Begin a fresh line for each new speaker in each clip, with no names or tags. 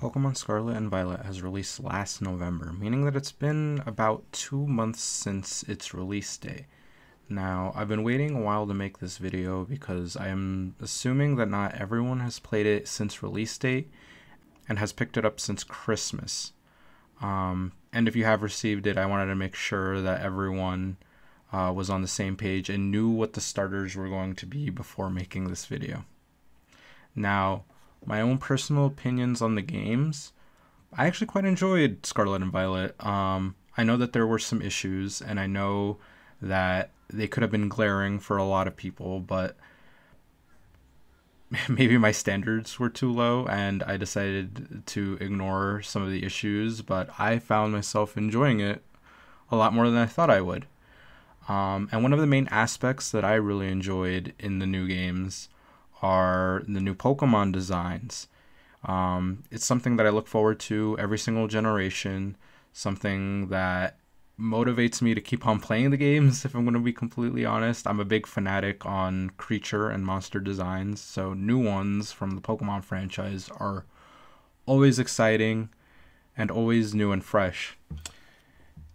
Pokemon Scarlet and Violet has released last November, meaning that it's been about 2 months since its release date. Now, I've been waiting a while to make this video because I am assuming that not everyone has played it since release date and has picked it up since Christmas. And if you have received it, I wanted to make sure that everyone was on the same page and knew what the starters were going to be before making this video. Now, my own personal opinions on the games, I actually quite enjoyed Scarlet and Violet. I know that there were some issues, and I know that they could have been glaring for a lot of people, but maybe my standards were too low and I decided to ignore some of the issues, but I found myself enjoying it a lot more than I thought I would. And one of the main aspects that I really enjoyed in the new games are the new Pokemon designs. It's something that I look forward to every single generation, something that motivates me to keep on playing the games, if I'm going to be completely honest. I'm a big fanatic on creature and monster designs, so new ones from the Pokemon franchise are always exciting and always new and fresh.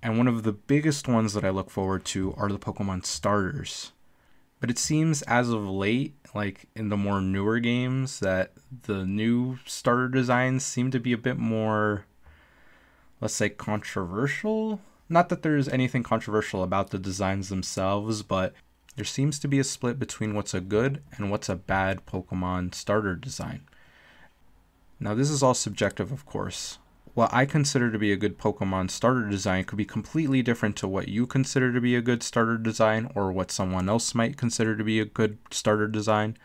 And one of the biggest ones that I look forward to are the Pokemon starters. But it seems as of late, like in the more newer games, that the new starter designs seem to be a bit more, let's say, controversial. Not that there's anything controversial about the designs themselves, but there seems to be a split between what's a good and what's a bad Pokemon starter design. Now, this is all subjective, of course. What I consider to be a good Pokemon starter design could be completely different to what you consider to be a good starter design or what someone else might consider to be a good starter design.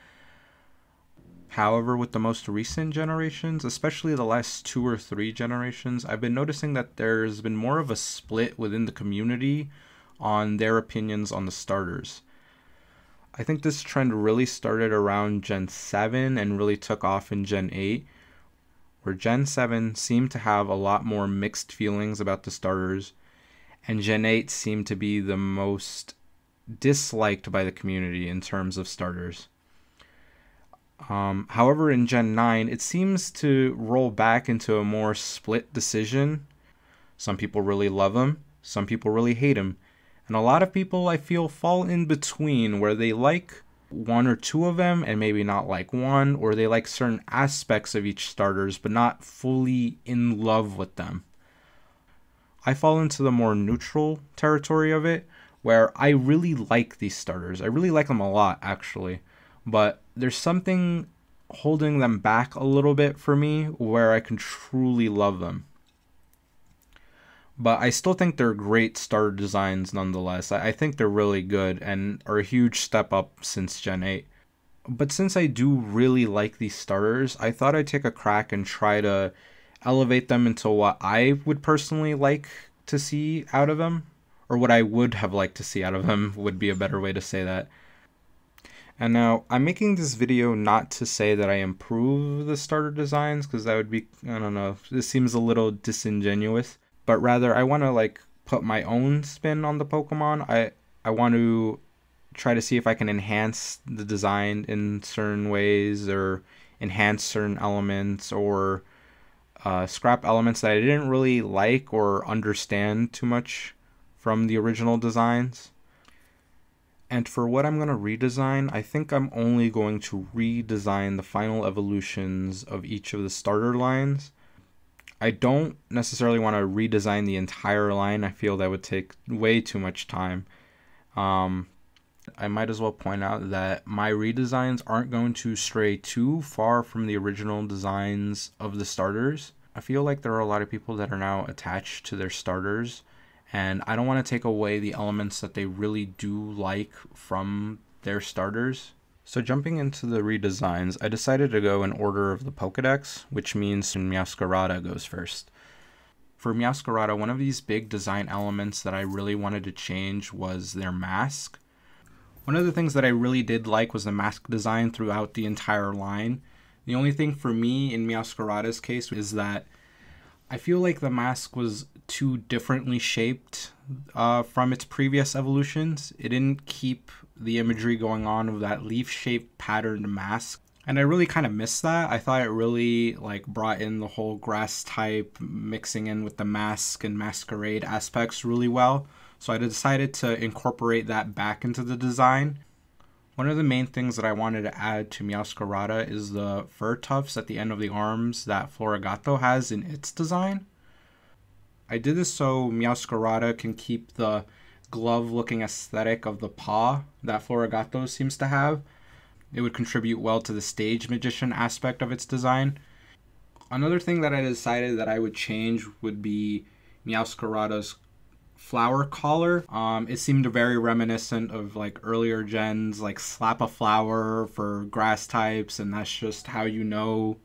However, with the most recent generations, especially the last 2 or 3 generations, I've been noticing that there's been more of a split within the community on their opinions on the starters. I think this trend really started around Gen 7 and really took off in Gen 8. Where Gen 7 seemed to have a lot more mixed feelings about the starters, and Gen 8 seemed to be the most disliked by the community in terms of starters. However, in Gen 9, it seems to roll back into a more split decision. Some people really love him, some people really hate him, and a lot of people, I feel, fall in between where they like 1 or 2 of them and maybe not like one, or they like certain aspects of each starters but not fully in love with them. I fall into the more neutral territory of it, where I really like these starters. I really like them a lot, actually, but there's something holding them back a little bit for me where I can truly love them. But I still think they're great starter designs nonetheless. I think they're really good and are a huge step up since Gen 8. But since I do really like these starters, I thought I'd take a crack and try to elevate them into what I would personally like to see out of them. Or what I would have liked to see out of them would be a better way to say that. And now, I'm making this video not to say that I improve the starter designs, because that would be, I don't know, this seems a little disingenuous. But rather, I want to put my own spin on the Pokemon. I want to try to see if I can enhance the design in certain ways, or enhance certain elements, or scrap elements that I didn't really like or understand too much from the original designs. And for what I'm going to redesign, I think I'm only going to redesign the final evolutions of each of the starter lines. I don't necessarily want to redesign the entire line. I feel that would take way too much time. I might as well point out that my redesigns aren't going to stray too far from the original designs of the starters. I feel like there are a lot of people that are now attached to their starters, and I don't want to take away the elements that they really do like from their starters. So jumping into the redesigns, I decided to go in order of the Pokédex, which means Meowscarada goes first. For Meowscarada, one of these big design elements that I really wanted to change was their mask. One of the things that I really did like was the mask design throughout the entire line. The only thing for me in Meowscarada's case is that I feel like the mask was too differently shaped from its previous evolutions. It didn't keep the imagery going on of that leaf-shaped patterned mask And I really kind of missed that. I thought it really like brought in the whole grass type mixing in with the mask and masquerade aspects really well. So I decided to incorporate that back into the design. One of the main things that I wanted to add to Meowscarada is the fur tufts at the end of the arms that Florigato has in its design. I did this so Meowscarada can keep the glove looking aesthetic of the paw that Florigato seems to have. It would contribute well to the stage magician aspect of its design. Another thing that I decided that I would change would be Meowscarada's flower collar. It seemed very reminiscent of like earlier gens, like slap a flower for grass types, and that's just how you know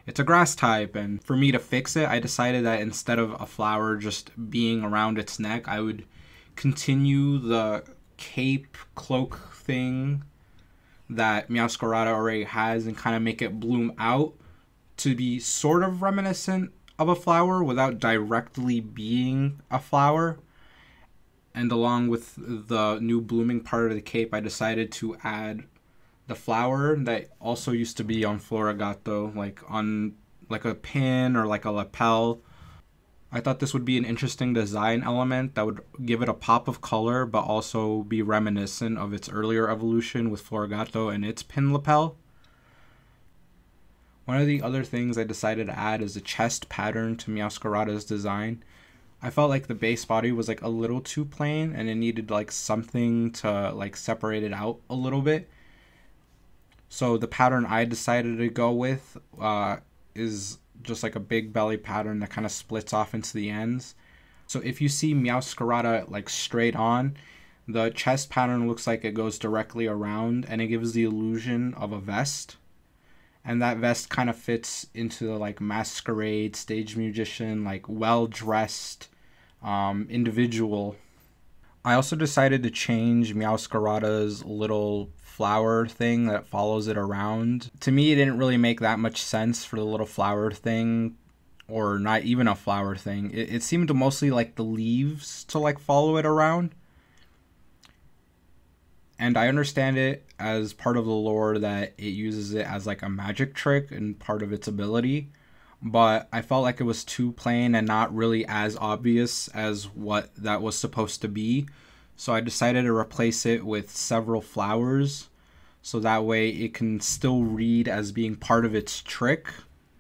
it's a grass type. And for me to fix it, I decided that instead of a flower just being around its neck, I would continue the cape cloak thing that Meowscarada already has and kind of make it bloom out to be sort of reminiscent of a flower without directly being a flower. And along with the new blooming part of the cape, I decided to add the flower that also used to be on Florigato, like on like a pin or like a lapel. I thought this would be an interesting design element that would give it a pop of color, but also be reminiscent of its earlier evolution with Florigato and its pin lapel. One of the other things I decided to add is a chest pattern to Meowscarada's design. I felt like the base body was like a little too plain and it needed like something to like separate it out a little bit. So the pattern I decided to go with is just like a big belly pattern that kind of splits off into the ends. So if you see Meowscarada like straight on, the chest pattern looks like it goes directly around and it gives the illusion of a vest. And that vest kind of fits into the like masquerade, stage musician, like well-dressed individual. I also decided to change Meowscarada's little flower thing that follows it around. To me, it didn't really make that much sense for the little flower thing, or not even a flower thing. It seemed to mostly like the leaves to like follow it around. And I understand it as part of the lore that it uses it as like a magic trick and part of its ability. But I felt like it was too plain and not really as obvious as what that was supposed to be. So I decided to replace it with several flowers. So that way it can still read as being part of its trick.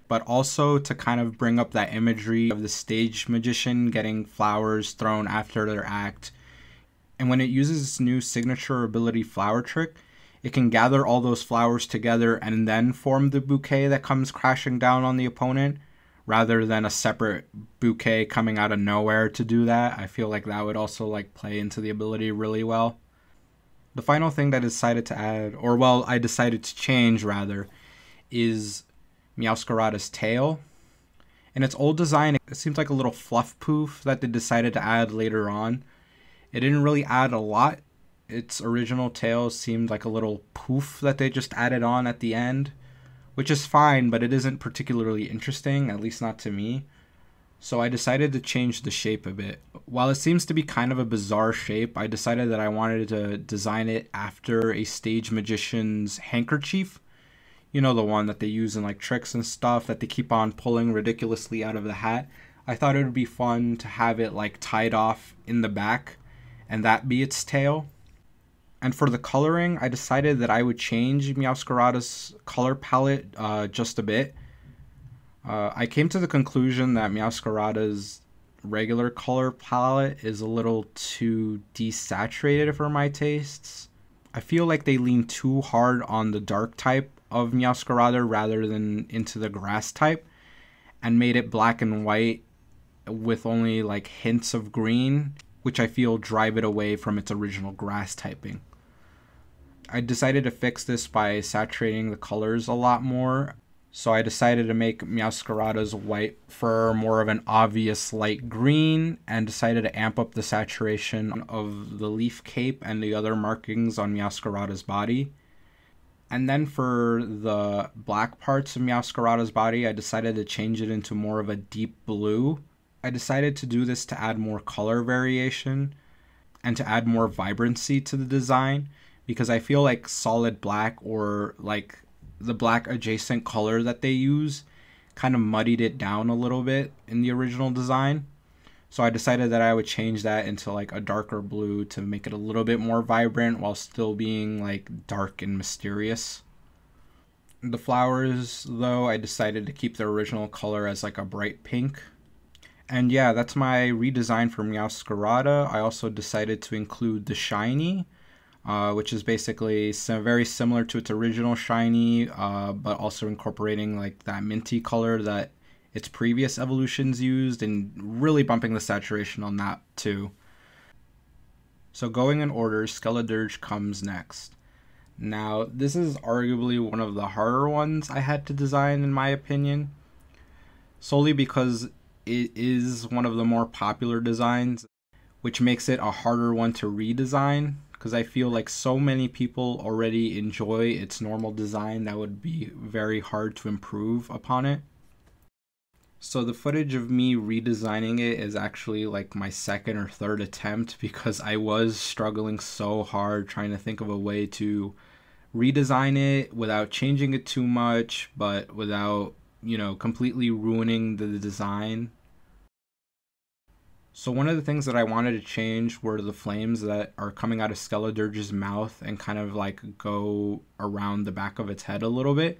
But also to kind of bring up that imagery of the stage magician getting flowers thrown after their act. And when it uses its new signature ability flower trick, it can gather all those flowers together and then form the bouquet that comes crashing down on the opponent, rather than a separate bouquet coming out of nowhere to do that. I feel like that would also like play into the ability really well. The final thing that I decided to add, or well, I decided to change rather, is Meowscarada's tail. In its old design, it seems like a little fluff poof that they decided to add later on. It didn't really add a lot. Its original tail seemed like a little poof that they just added on at the end, which is fine, but it isn't particularly interesting, at least not to me. So I decided to change the shape a bit. While it seems to be kind of a bizarre shape, I decided that I wanted to design it after a stage magician's handkerchief. You know, the one that they use in like tricks and stuff that they keep on pulling ridiculously out of the hat. I thought it would be fun to have it like tied off in the back and that be its tail. And for the coloring, I decided that I would change Meowscarada's color palette just a bit. I came to the conclusion that Meowscarada's regular color palette is a little too desaturated for my tastes. I feel like they lean too hard on the dark type of Meowscarada rather than into the grass type, and made it black and white with only like hints of green, which I feel drive it away from its original grass typing. I decided to fix this by saturating the colors a lot more. So I decided to make Meowscarada's white fur more of an obvious light green, and decided to amp up the saturation of the leaf cape and the other markings on Meowscarada's body. And then for the black parts of Meowscarada's body, I decided to change it into more of a deep blue. I decided to do this to add more color variation and to add more vibrancy to the design, because I feel like solid black or like the black adjacent color that they use kind of muddied it down a little bit in the original design. So I decided that I would change that into like a darker blue to make it a little bit more vibrant while still being like dark and mysterious. The flowers, though, I decided to keep the original color as like a bright pink. And yeah, that's my redesign for Meowscarada. I also decided to include the shiny, which is basically very similar to its original shiny, but also incorporating like that minty color that its previous evolutions used, and really bumping the saturation on that too. So going in order, Skeledirge comes next. Now, this is arguably one of the harder ones I had to design in my opinion, solely because it is one of the more popular designs, which makes it a harder one to redesign, because I feel like so many people already enjoy its normal design that would be very hard to improve upon it. So the footage of me redesigning it is actually like my second or third attempt, because I was struggling so hard trying to think of a way to redesign it without changing it too much, but without, completely ruining the design. So one of the things that I wanted to change were the flames that are coming out of Skeledirge's mouth and kind of like go around the back of its head a little bit.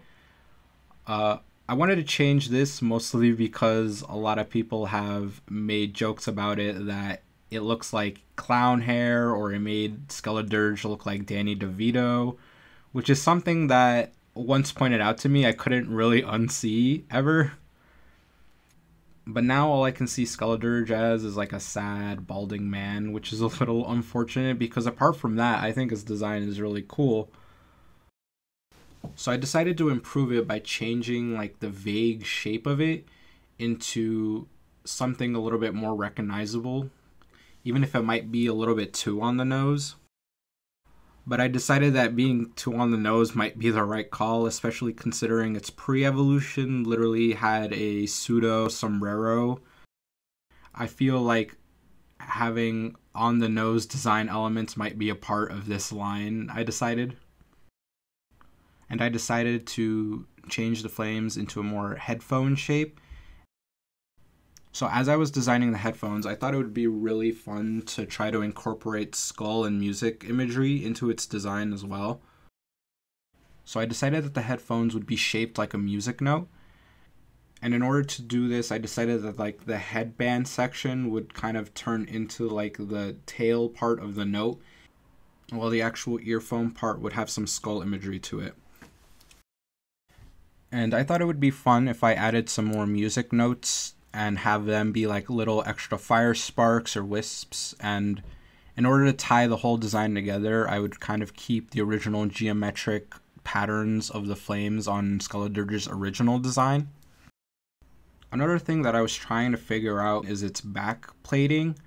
I wanted to change this mostly because a lot of people have made jokes about it that it looks like clown hair, or it made Skeledirge look like Danny DeVito, which is something that once pointed out to me I couldn't really unsee ever. But now all I can see Skeledirge as is like a sad, balding man, which is a little unfortunate because apart from that, I think his design is really cool. So I decided to improve it by changing like the vague shape of it into something a little bit more recognizable, even if it might be a little bit too on the nose. But I decided that being too on the nose might be the right call, especially considering its pre-evolution literally had a pseudo sombrero. I feel like having on the nose design elements might be a part of this line, I decided. And I decided to change the flames into a more headphone shape. So as I was designing the headphones, I thought it would be really fun to try to incorporate skull and music imagery into its design as well. So I decided that the headphones would be shaped like a music note. And in order to do this, I decided that like the headband section would kind of turn into like the tail part of the note, while the actual earphone part would have some skull imagery to it. And I thought it would be fun if I added some more music notes and have them be like little extra fire sparks or wisps. And in order to tie the whole design together, I would kind of keep the original geometric patterns of the flames on Skeledirge's original design. Another thing that I was trying to figure out is its back plating,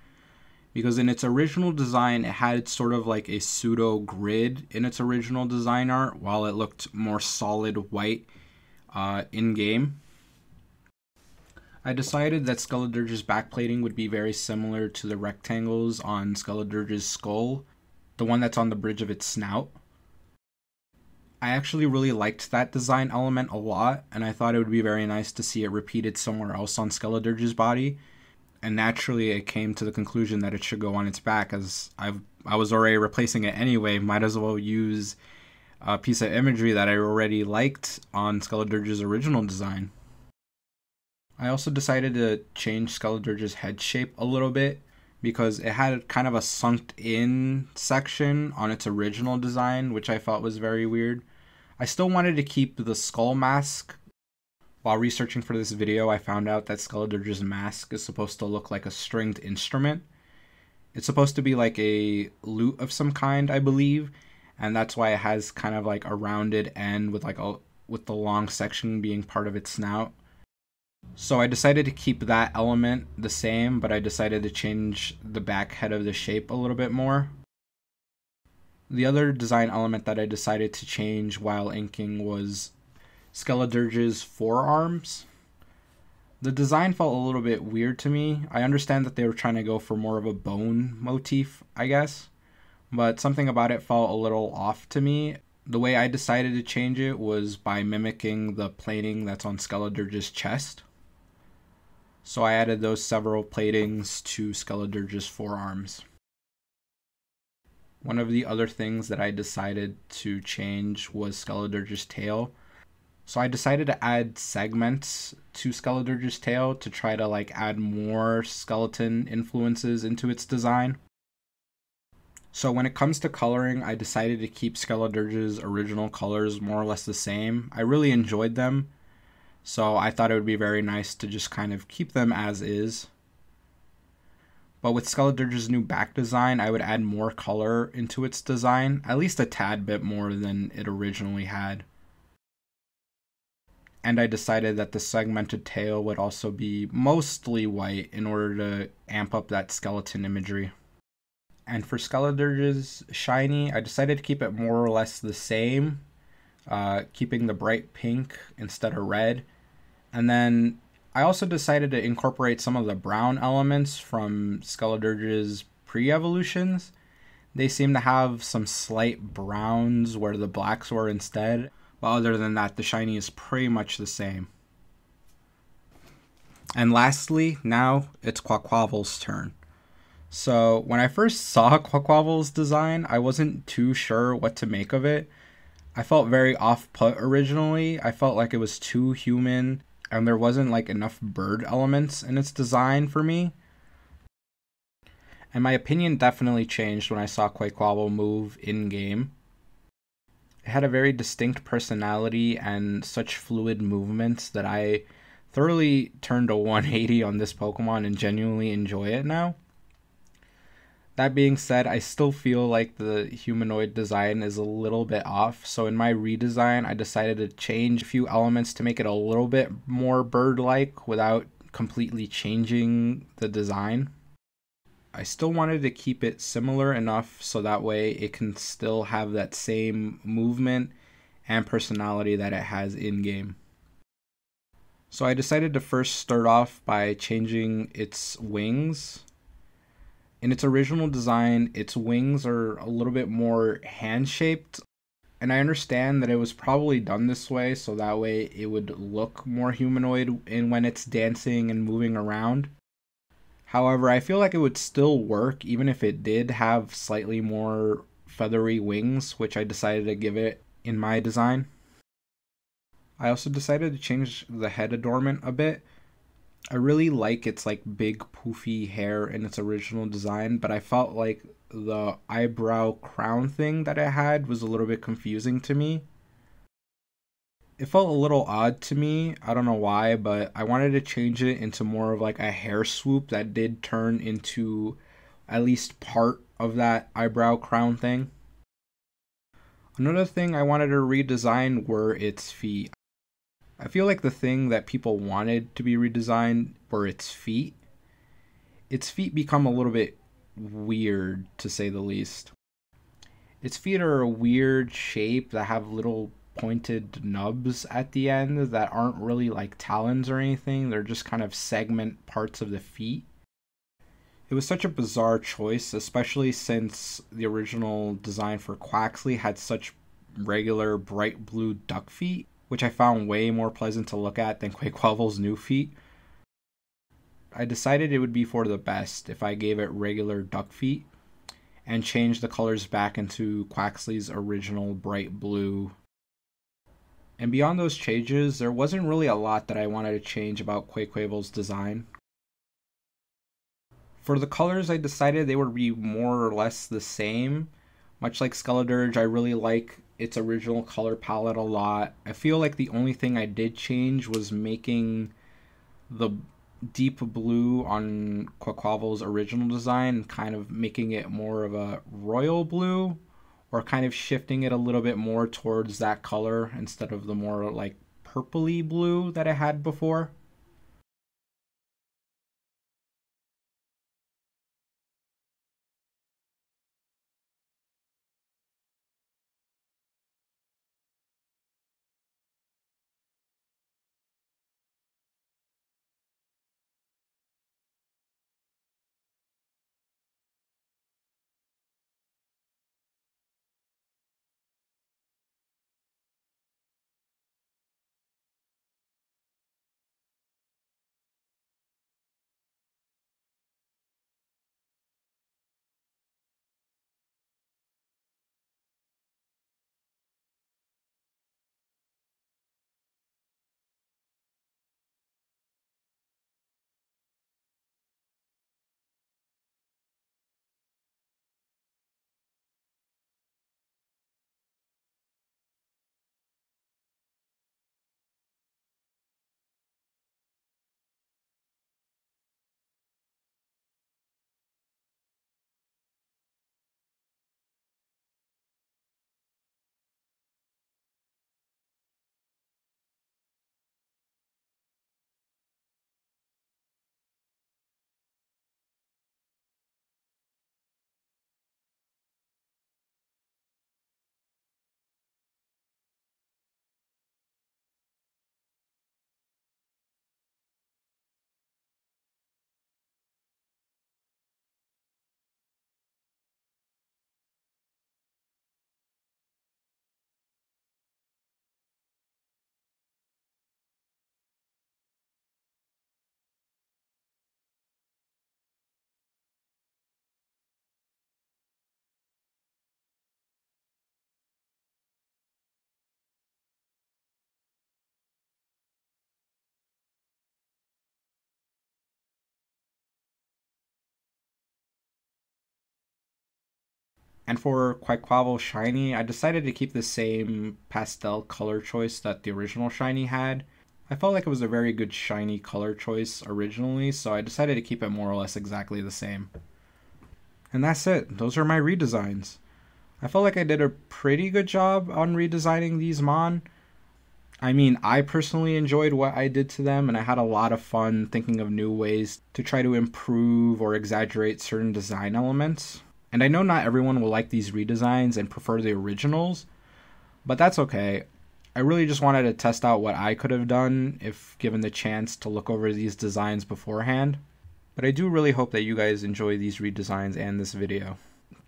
because in its original design it had sort of like a pseudo grid in its original design art, while it looked more solid white in-game. I decided that Skeledirge's backplating would be very similar to the rectangles on Skeledirge's skull, the one that's on the bridge of its snout. I actually really liked that design element a lot, and I thought it would be very nice to see it repeated somewhere else on Skeledirge's body. And naturally, I came to the conclusion that it should go on its back, as I was already replacing it anyway. Might as well use a piece of imagery that I already liked on Skeledirge's original design. I also decided to change Skeledirge's head shape a little bit, because it had kind of a sunk in section on its original design, which I thought was very weird. I still wanted to keep the skull mask. While researching for this video, I found out that Skeledirge's mask is supposed to look like a stringed instrument. It's supposed to be like a lute of some kind, I believe, and that's why it has kind of like a rounded end with the long section being part of its snout. So I decided to keep that element the same, but I decided to change the back head of the shape a little bit more. The other design element that I decided to change while inking was Skeledirge's forearms. The design felt a little bit weird to me. I understand that they were trying to go for more of a bone motif, I guess, but something about it felt a little off to me. The way I decided to change it was by mimicking the plating that's on Skeledirge's chest. So I added those several platings to Skeledirge's forearms. One of the other things that I decided to change was Skeledirge's tail. So I decided to add segments to Skeledirge's tail to try to add more skeleton influences into its design. So when it comes to coloring, I decided to keep Skeledirge's original colors more or less the same. I really enjoyed them, so I thought it would be very nice to just kind of keep them as is. But with Skeledirge's new back design, I would add more color into its design, at least a tad bit more than it originally had. And I decided that the segmented tail would also be mostly white in order to amp up that skeleton imagery. And for Skeledirge's shiny, I decided to keep it more or less the same, keeping the bright pink instead of red. And then I also decided to incorporate some of the brown elements from Skeledirge's pre-evolutions. They seem to have some slight browns where the blacks were instead. But other than that, the shiny is pretty much the same. And lastly, now it's Quaquaval's turn. So when I first saw Quaquaval's design, I wasn't too sure what to make of it. I felt very off-put originally. I felt like it was too human, and there wasn't enough bird elements in its design for me. And my opinion definitely changed when I saw Quaquaval move in-game. It had a very distinct personality and such fluid movements that I thoroughly turned a 180 on this Pokemon and genuinely enjoy it now. That being said, I still feel like the humanoid design is a little bit off, so in my redesign, I decided to change a few elements to make it a little bit more bird-like without completely changing the design. I still wanted to keep it similar enough so that way it can still have that same movement and personality that it has in-game. So I decided to first start off by changing its wings. In its original design, its wings are a little bit more hand-shaped, and I understand that it was probably done this way so that way it would look more humanoid when it's dancing and moving around. However, I feel like it would still work even if it did have slightly more feathery wings, which I decided to give it in my design. I also decided to change the head adornment a bit. I really like its big poofy hair in its original design, but I felt like the eyebrow crown thing that it had was a little bit confusing to me. It felt a little odd to me, I don't know why, but I wanted to change it into more of a hair swoop that did turn into at least part of that eyebrow crown thing. Another thing I wanted to redesign were its feet. I feel like the thing that people wanted to be redesigned were its feet. Its feet become a little bit weird, to say the least. Its feet are a weird shape that have little pointed nubs at the end that aren't really like talons or anything. They're just kind of segment parts of the feet. It was such a bizarre choice, especially since the original design for Quaxley had such regular bright blue duck feet, which I found way more pleasant to look at than Quaquaval's new feet. I decided it would be for the best if I gave it regular duck feet and changed the colors back into Quaxley's original bright blue. And beyond those changes, there wasn't really a lot that I wanted to change about Quaquaval's design. For the colors, I decided they would be more or less the same. Much like Skeledirge, I really like its original color palette a lot. I feel like the only thing I did change was making the deep blue on Quaquaval's original design, kind of making it more of a royal blue, or kind of shifting it a little bit more towards that color instead of the more purpley blue that I had before. And for Quaquaval Shiny, I decided to keep the same pastel color choice that the original Shiny had. I felt like it was a very good shiny color choice originally, so I decided to keep it more or less exactly the same. And that's it. Those are my redesigns. I felt like I did a pretty good job on redesigning these Mon. I mean, I personally enjoyed what I did to them, and I had a lot of fun thinking of new ways to try to improve or exaggerate certain design elements. And I know not everyone will like these redesigns and prefer the originals, but that's okay. I really just wanted to test out what I could have done if given the chance to look over these designs beforehand. But I do really hope that you guys enjoy these redesigns and this video.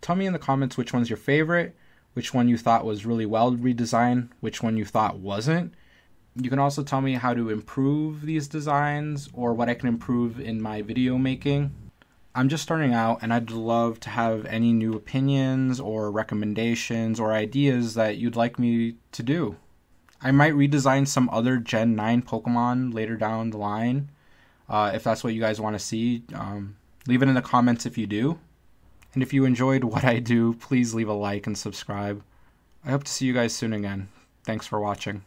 Tell me in the comments which one's your favorite, which one you thought was really well redesigned, which one you thought wasn't. You can also tell me how to improve these designs or what I can improve in my video making. I'm just starting out and I'd love to have any new opinions or recommendations or ideas that you'd like me to do. I might redesign some other Gen 9 Pokemon later down the line. If that's what you guys want to see, leave it in the comments if you do. And if you enjoyed what I do, please leave a like and subscribe. I hope to see you guys soon again. Thanks for watching.